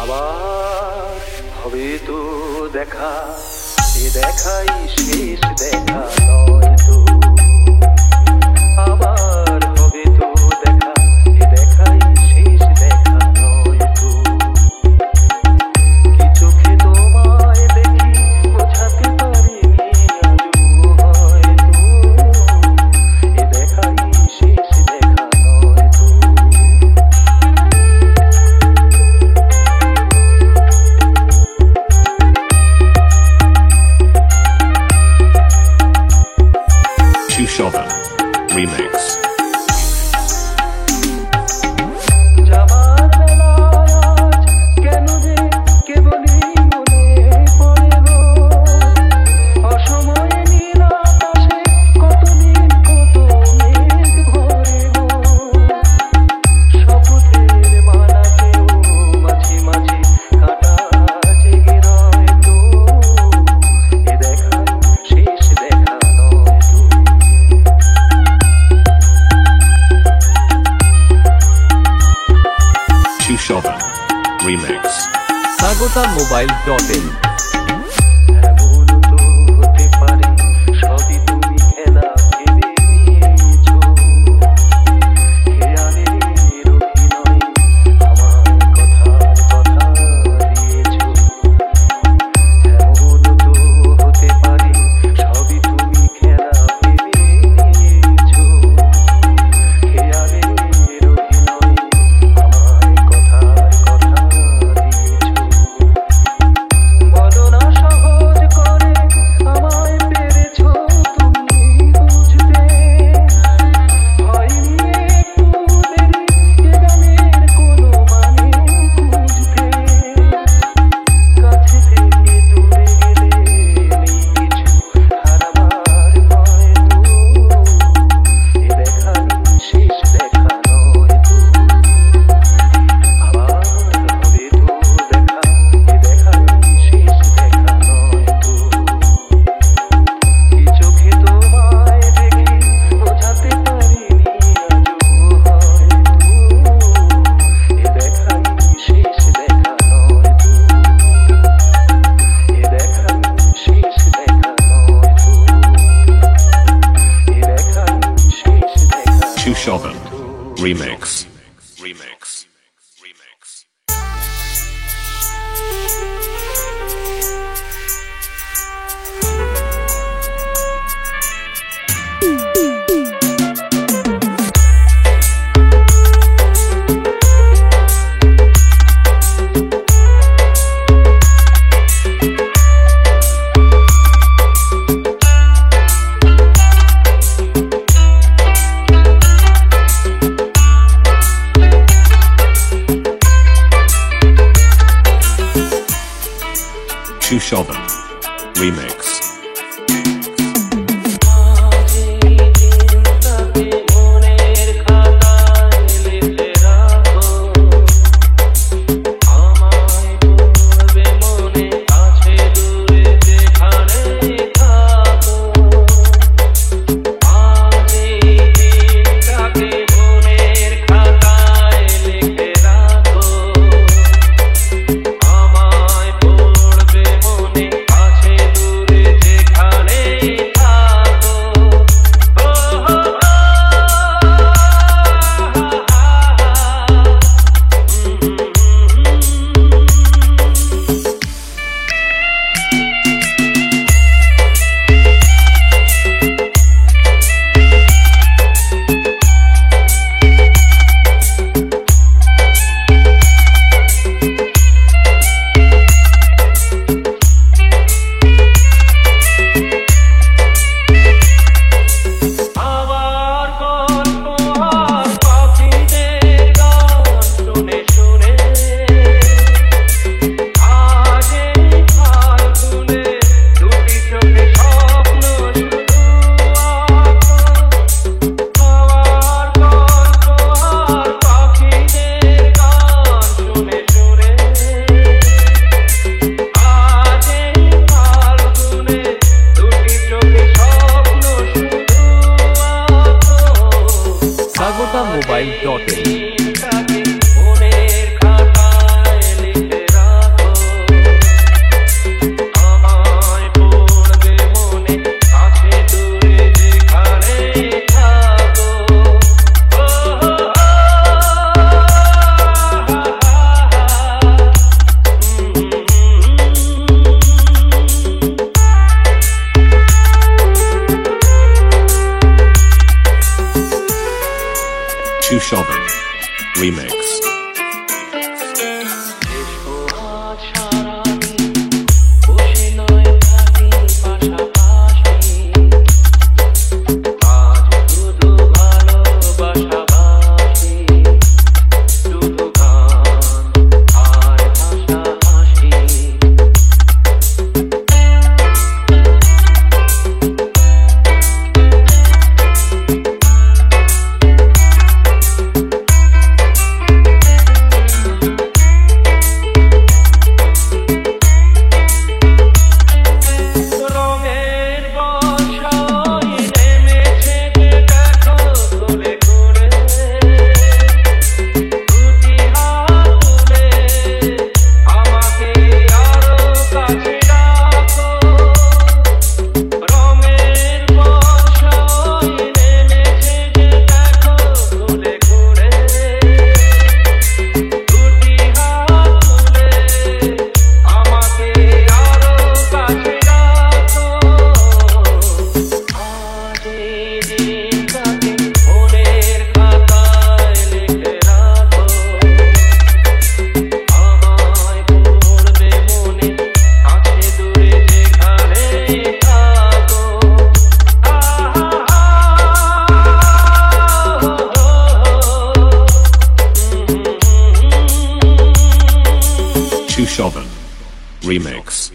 আবার হবে তো দেখা, এ দেখাই শেষ দেখা নয় তো। আবার হবে তো দেখা, এ দেখাই শেষ দেখা নয় তো। কি চোখে তোমায় দেখি বোঝাতে পারিনি আজও হয়তো, এ দেখাই শেষ দেখা নয় তো। Chushovan Remix. Chushovan Remix. sagotamobile.in Chushovan Remix. Chushovan Remix. আমায় পড়বে মনে, আছে দূরে Remix. Shoven Remix.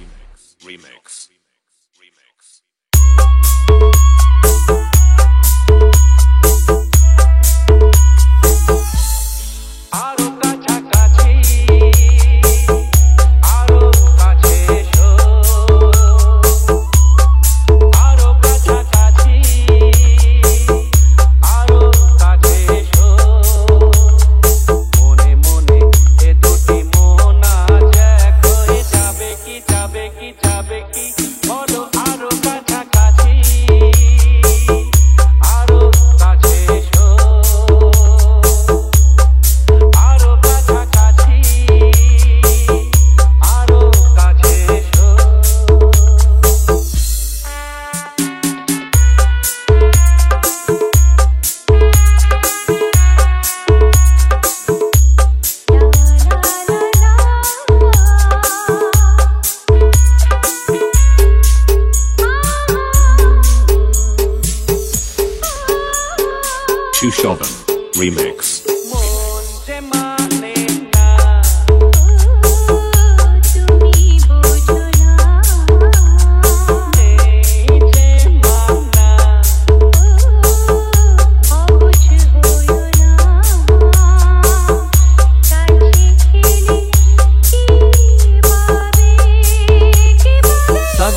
Shoven Remix.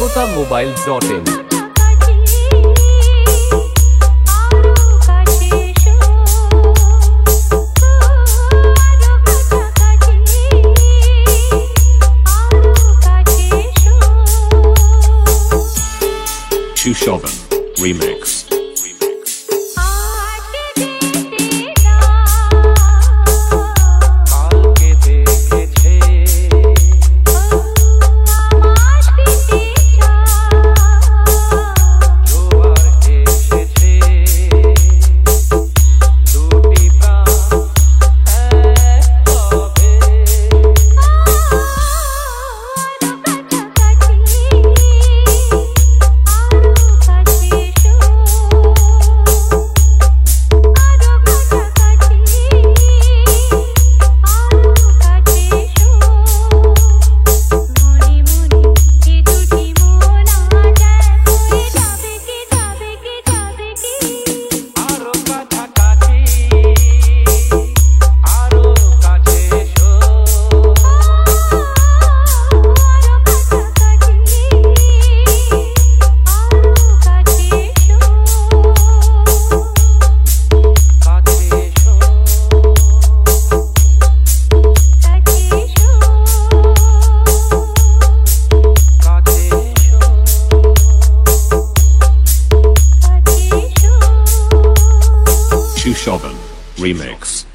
SagotaMobile.in Shoven Remix. Shoven Remix.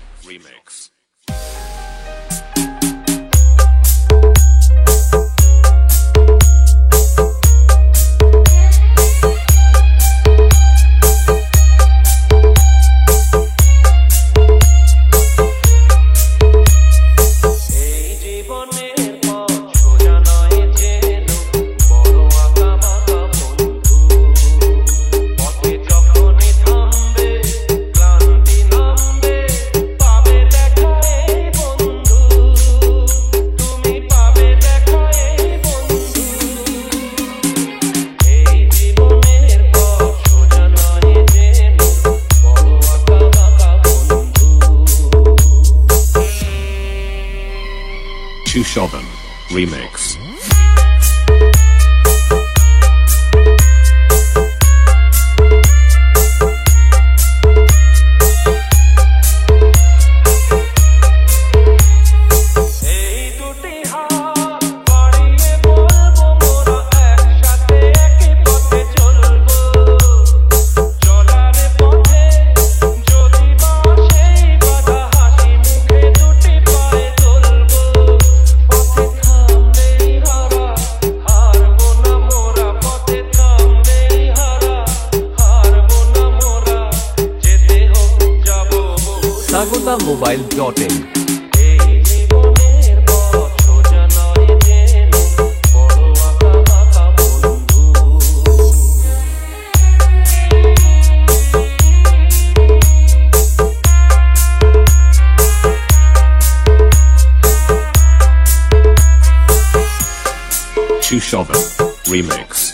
Chushovan Remix. Mobile.in Chushovan Remix.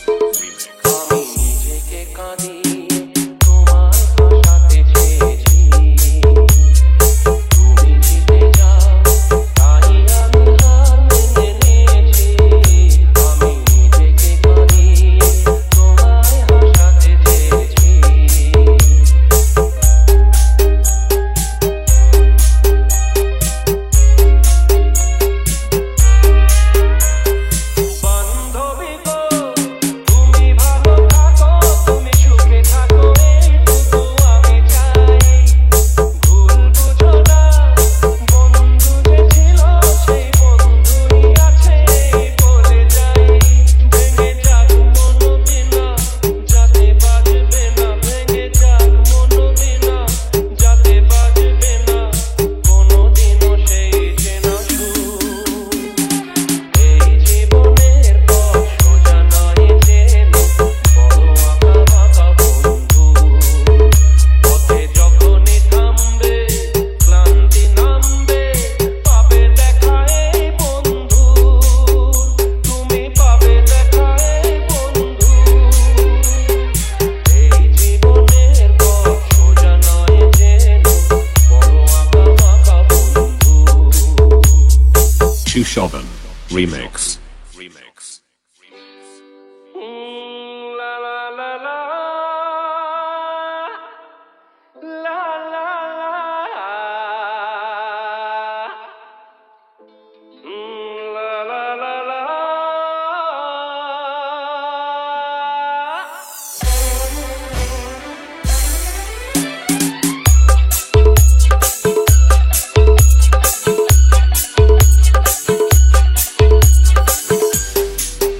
Chushovan Remix.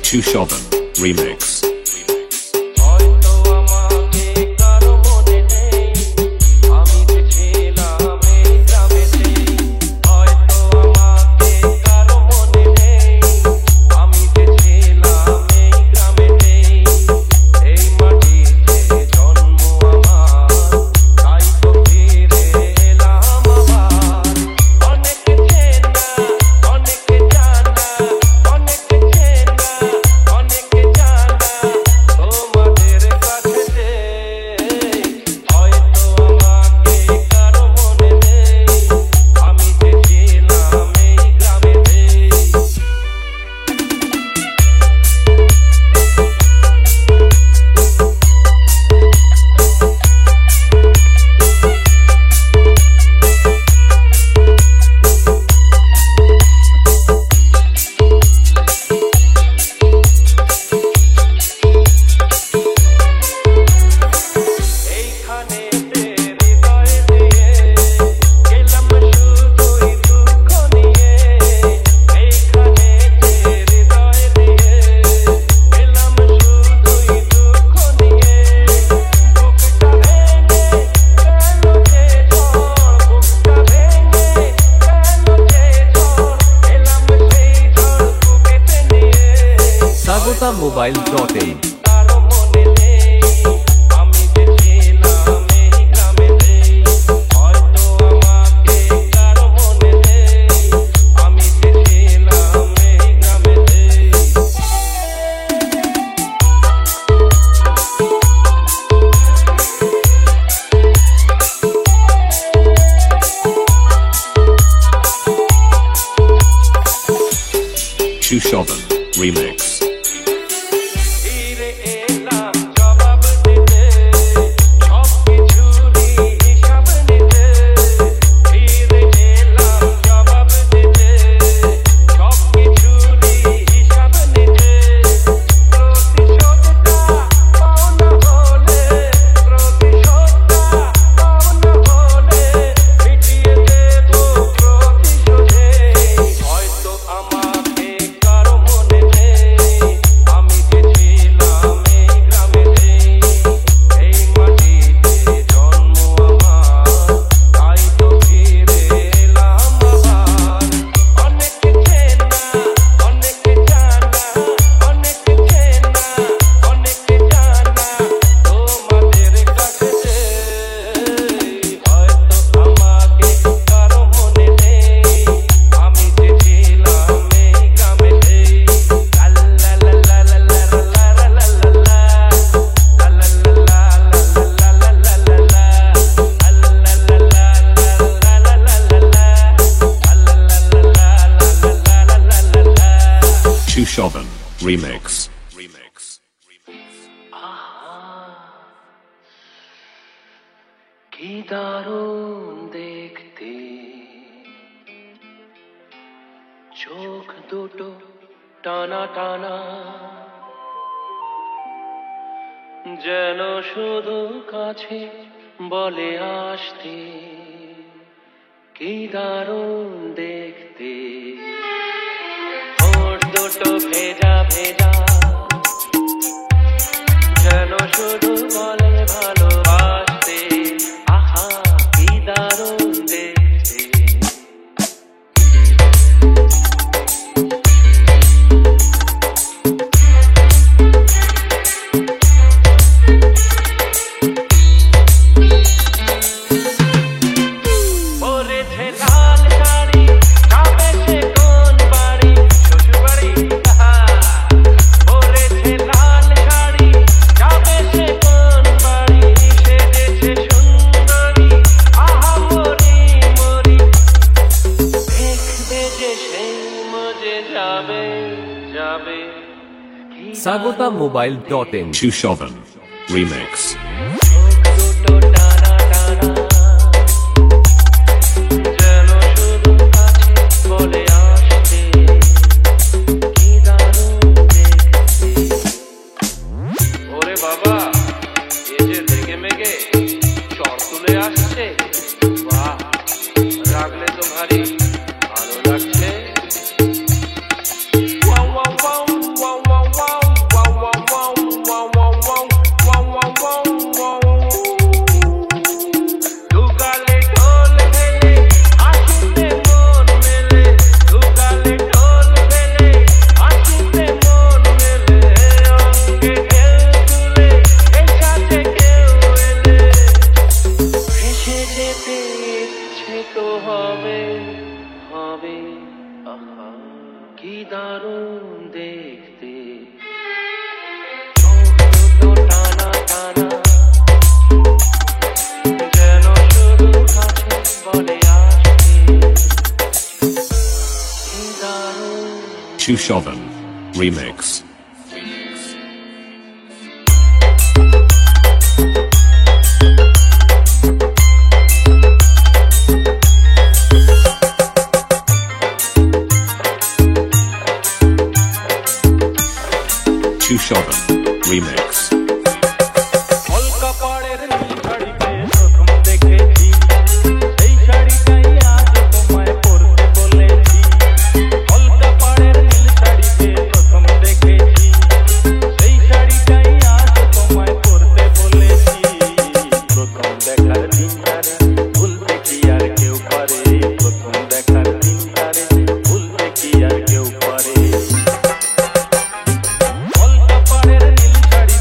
Chushovan Remix. Mobile.in Chushovan Remix. Chushovan Remix. কি দারুণ দেখতে, চোখ দুটো টানা টানা, যেন শুধু কাছে বলে আসতে। কি দারুণ দেখতে, ঠোঁট দুটো ভেজা ভেজা, যেন শুধু বলে ভালোবাসতে। আহা কি দারুণ দেখতে। পরেছে লাল শাড়ি, যাবে সে কোন বাড়ি, শ্বশুর বাড়ি। পরেছে লাল শাড়ি, যাবে সে কোন বাড়ি, সেজেছে সুন্দরী, আহা মরি মরি। দেখবে যে সেই মজে যাবে যাবে। Sagotamobile.in Chushovan Remix. দুটো টানা টানা, যেন শুধু কাছে বলে আসতে। কি দারুণ দেখতে। ওরে বাবা, এ যে রেগে মেগে চর তুলে আসছে, বাহ, রাখলে তো ভারী ভালো লাগছে। Wow wow wow wow wow wow wow wow wow wow wow wow wow wow. দুগালে ঢোল ফেলে হাসিতে মন মেলে, দুগালে ঢোল ফেলে হাসিতে মন মেলে। অঙ্গে ঢেউ তুলে এই সাথে কেউ এলে, ভেসে যেতে ইচ্ছে তো হবে হবে। আহা কি দারুণ দেখতে, চোখ দুটো টানা টানা, যেন শুধু কাছে বলে আসতে। কি দারুণ। Chushovan Remix. Chushovan Remix. কলকা পাড়ের নীল শাড়িতে প্রথম দেখেছি, সেই শাড়িটাই আজ তোমায় পরতে বলেছি। কলকা পাড়ের নীল শাড়িতে প্রথম দেখেছি, সেই শাড়িটাই আজ তোমায় পরতে বলেছি। প্রথম দেখার দিনটারে ভুলতে কি আর কেউ পারে, প্রথম দেখার দিনটারে ভুলতে কি আর কেউ পারে। কলকা পাড়ের নীল শাড়ি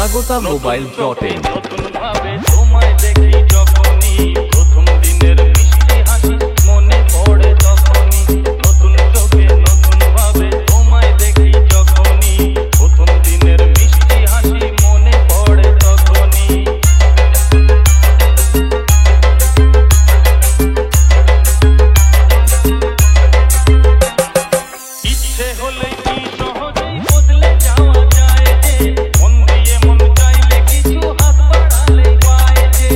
Sagotamobile.in নতুন ভাবে তোমায় দেখি যখনই প্রথম দিনের মিষ্টি হাসি মনে পড়ে তখনই নতুন চোখে নতুন ভাবে তোমায় দেখি যখনই প্রথম দিনের মিষ্টি হাসি মনে পড়ে তখনই ইচ্ছে হলে কি সহজেই বদলে যাওয়া যায় যে মন দিয়ে মন চাইলে কিছু হাত বাড়ালে পায় যে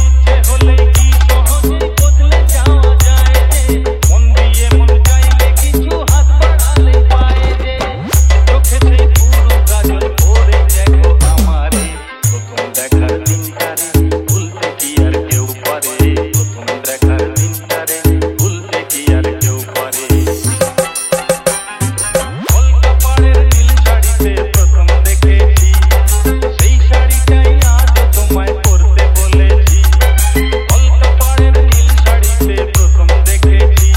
ইচ্ছে হলে কি সহজেই বদলে যাওয়া যায় যে মন দিয়ে মন চাইলে কিছু হাত বাড়ালে পায় যে চোখে সেই পুরো কাজল পরে দেখো আমারে প্রথম দেখার দিনটারে ভুলতে কি আর কেউ পারে প্রথম দেখার দিনটারে ভুলতে কি আর কেউ পারে কলকা পাড়ের নীল শাড়িতে প্রথম দেখেছি সেই শাড়িটাই আজ তোমায় পরতে বলেছি কলকা পাড়ের নীল শাড়িতে প্রথম দেখেছি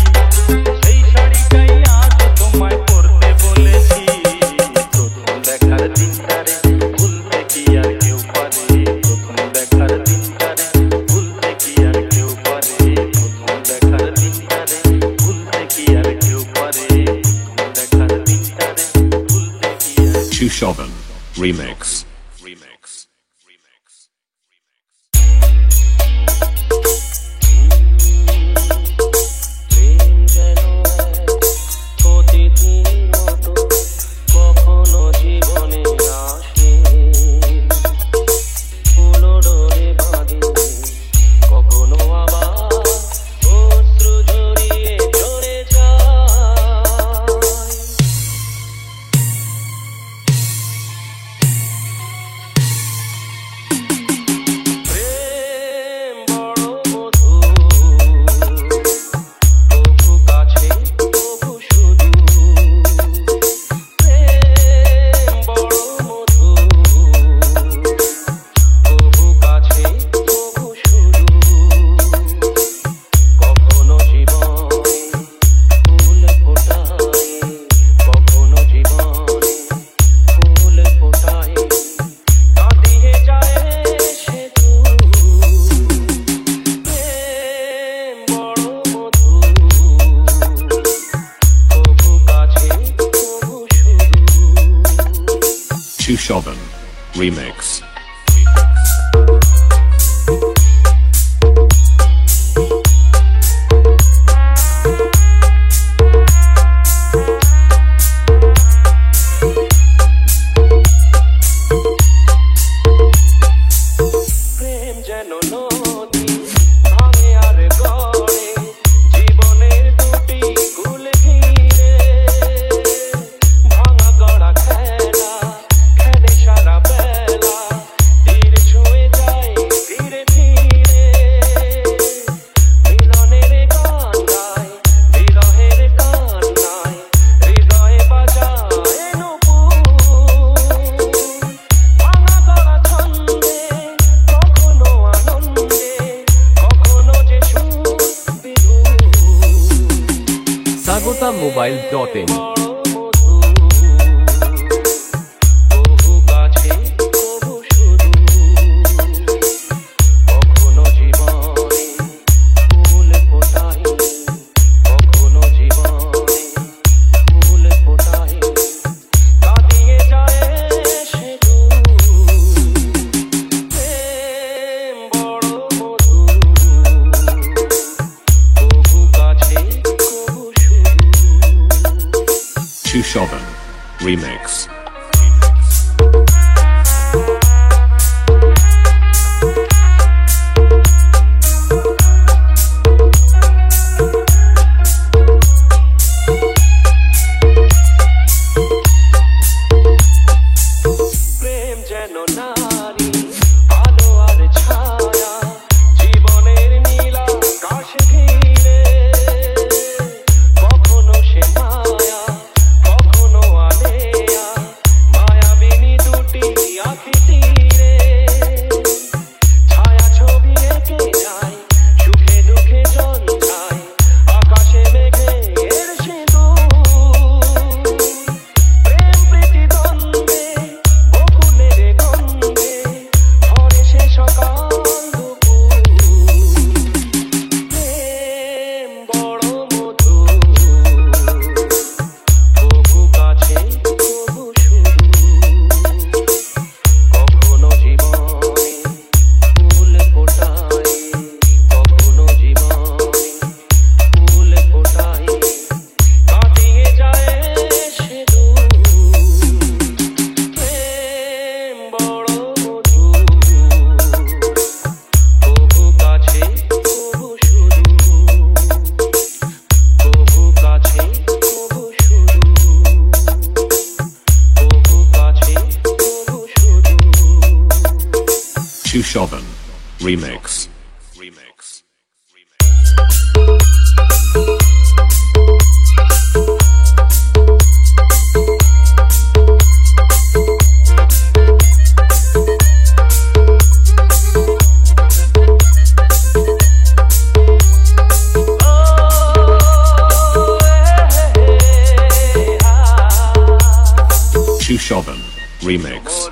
সেই শাড়িটাই আজ তোমায় পরতে বলেছি প্রথম দেখার দিনটারে ভুলতে কি আর কেউ পারে প্রথম দেখার দিনটারে ভুলতে কি আর কেউ পারে প্রথম দেখার দিনটারে ভুলতে কি আর কেউ পারে প্রথম দেখার দিনটারে ভুলতে কি আর Chushovan Remix. প্রেম যেন প্রতিদিন মতো কখনো জীবনে আসে ফুলডোরে বাঁধে কখনো আবার অশ্রু ঝরিয়ে চলে যায় প্রেম বড় মধুর তবু কাছে তবু শুধু প্রেম বড় মধুর তবু কাছে তবু শুধু কখনো জীবনে ফুল ফোটায় কখনো জীবনে ফুল ফোটায় কাঁদিয়ে যায় সে প্রেম বড় মধুর তবু কাছে তবু শুধু Chushovan Remix. প্রেম যেন নদী ভাঙে আর গড়ে জীবনের দুটি কুল ঘিরে ভাঙা গড়া খেলা খেলে সারা বেলা তীর ছুঁয়ে যায় ধীরে ধীরে মিলনের গান গায় বিরহের কান্নায় হৃদয়ে বাজায় নূপুর ভাঙা গড়া ছন্দে কখনো আনন্দে কখনো যে সুর বিধুর Sagotamobile.in তবু কাছে তবু শুধু কখনো জীবনে ফুল ফোটায় কখনো জীবনে ফুল ফোটায় কাঁদিয়ে যায় সে প্রেম বড় মধুর তবু কাছে তবু শুধু Chushovan Remix. প্রেম যেন নারী আলো আর ছায়া জীবনের নীলা আকাশ ঘিরে কখনো সে মায়া কখনো আলেয়া Chushovan Remix. Chushovan Remix.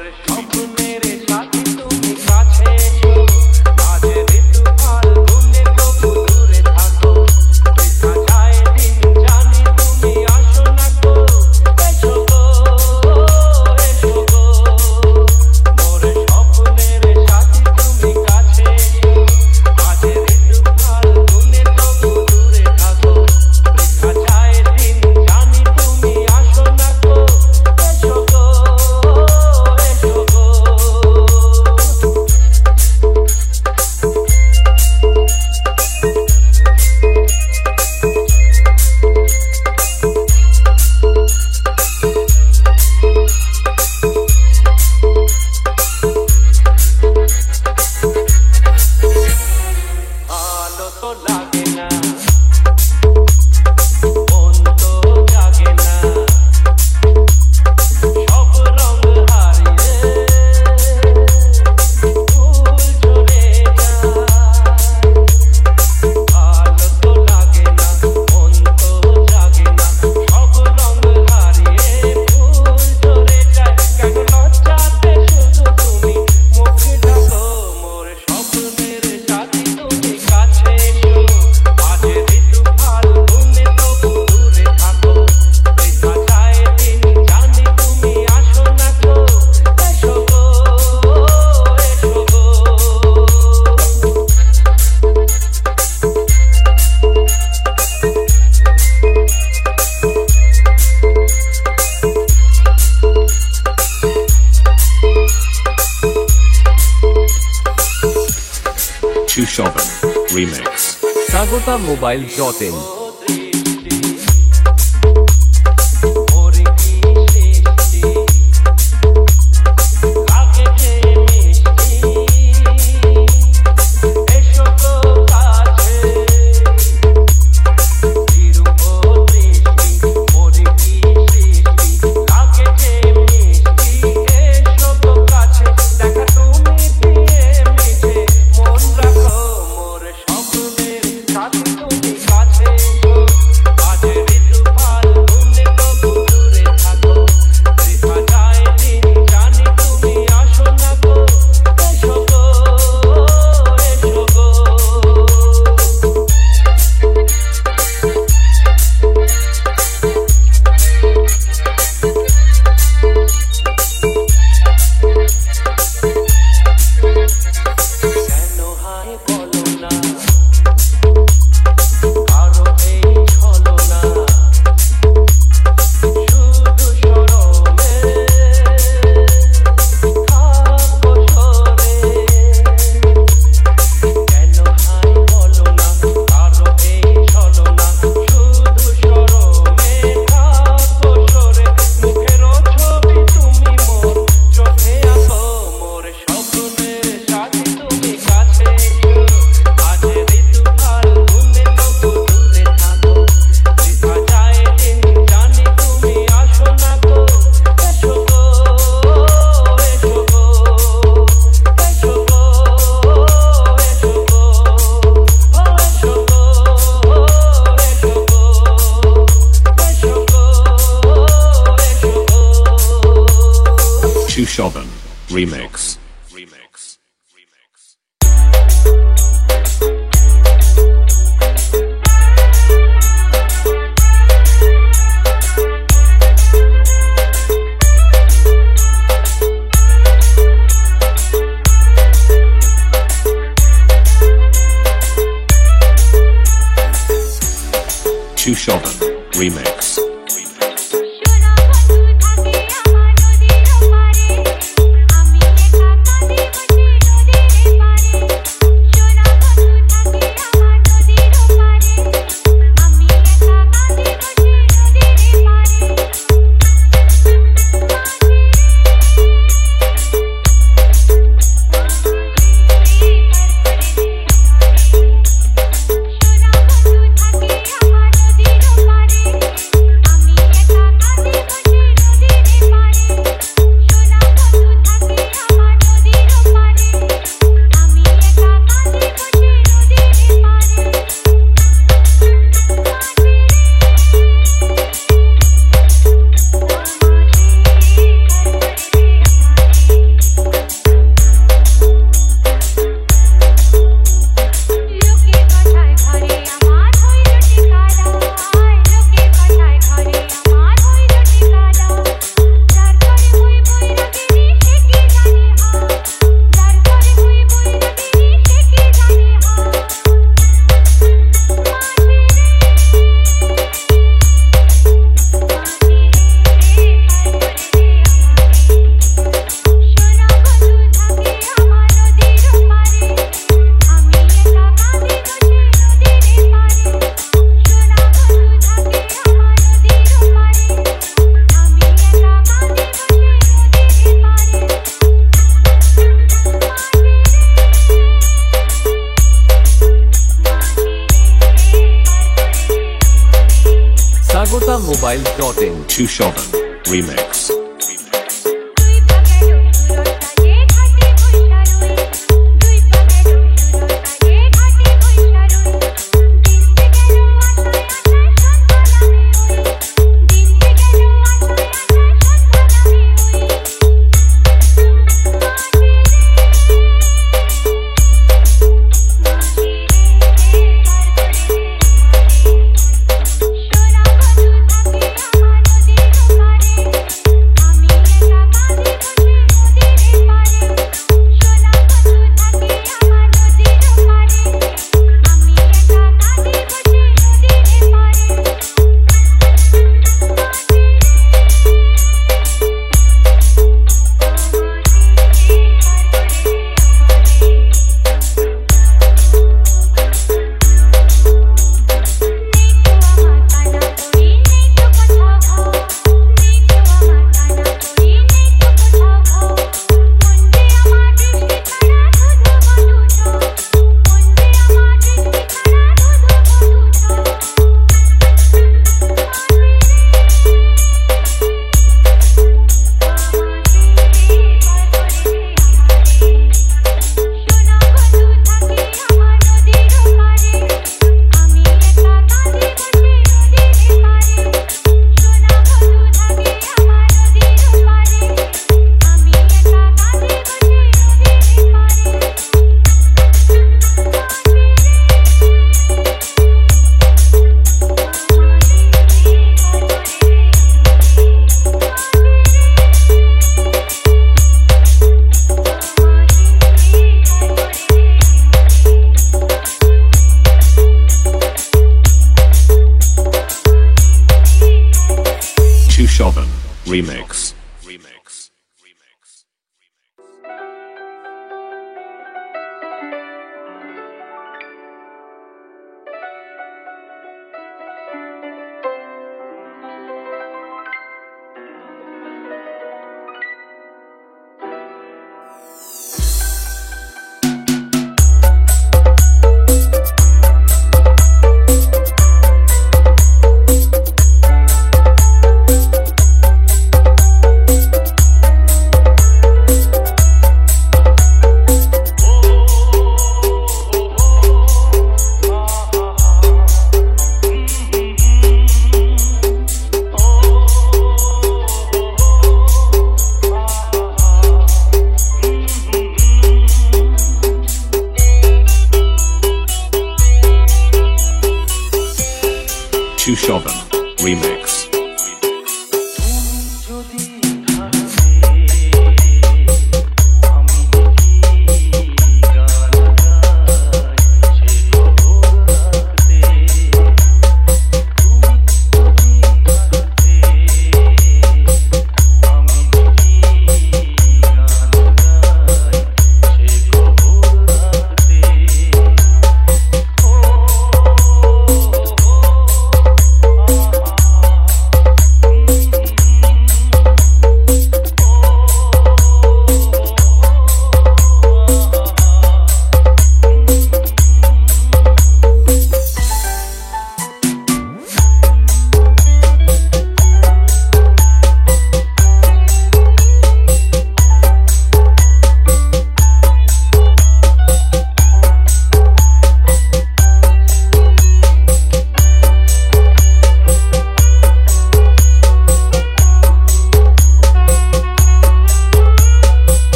Chushovan Remix. SagotaMobile.in Chushovan Remix. Chushovan Remix. SagotaMobile.in Chushovan Remix. Chushovan Remix. Chushovan Remix.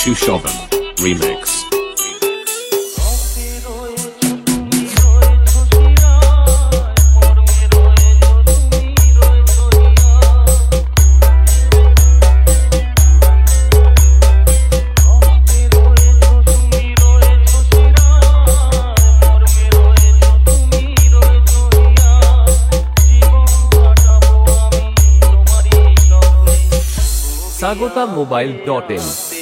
Chushovan Remix. SagotaMobile.in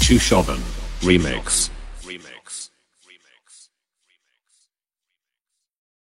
Chushovan Remix.